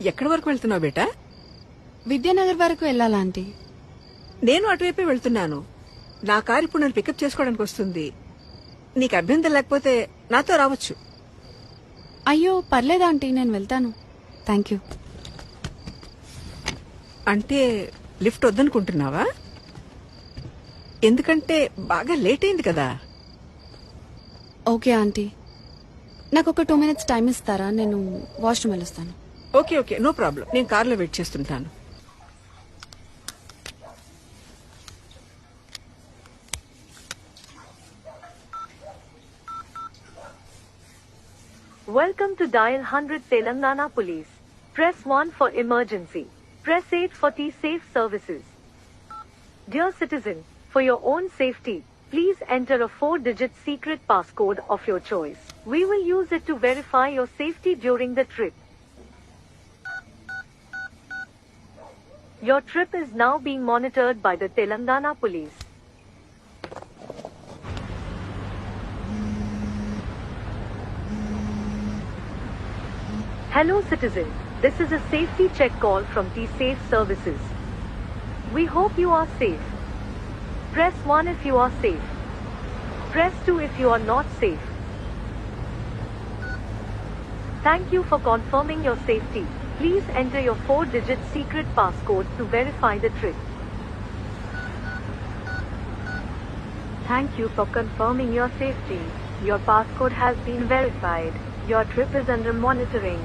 ఎక్కడి వరకు వెళ్తున్నావు బేటా? విద్యానగర్ వరకు వెళ్ళాలా ఆంటీ? నేను అటువైపే వెళ్తున్నాను. నా కారు ఇప్పుడు నన్ను పికప్ చేసుకోవడానికి వస్తుంది. నీకు అభ్యంతరం లేకపోతే నాతో రావచ్చు. అయ్యో పర్లేదా ఆంటీ, నేను వెళ్తాను. Thank you. అంటే లిఫ్ట్ వద్దనుకుంటున్నావా? ఎందుకంటే బాగా లేట్ అయింది కదా. ఓకే ఆంటీ, నాకు ఒక 2 minutes టైం ఇస్తారా? నేను వాష్రూమ్ వెళ్ళొస్తాను. Okay okay, no problem. నేను కార్లో వెయిట్ చేస్తుంటాను. Welcome to Dial 100 Telangana Police. Press 1 for emergency. Press 8 for T-Safe services. Dear citizen, for your own safety, please enter a 4-digit secret passcode of your choice. We will use it to verify your safety during the trip. Your trip is now being monitored by the Telangana Police. Hello citizen, this is a safety check call from T-Safe services. We hope you are safe. Press 1 if you are safe. Press 2 if you are not safe. Thank you for confirming your safety. Please enter your 4-digit secret passcode to verify the trip. Thank you for confirming your safety. Your passcode has been verified. Your trip is under monitoring.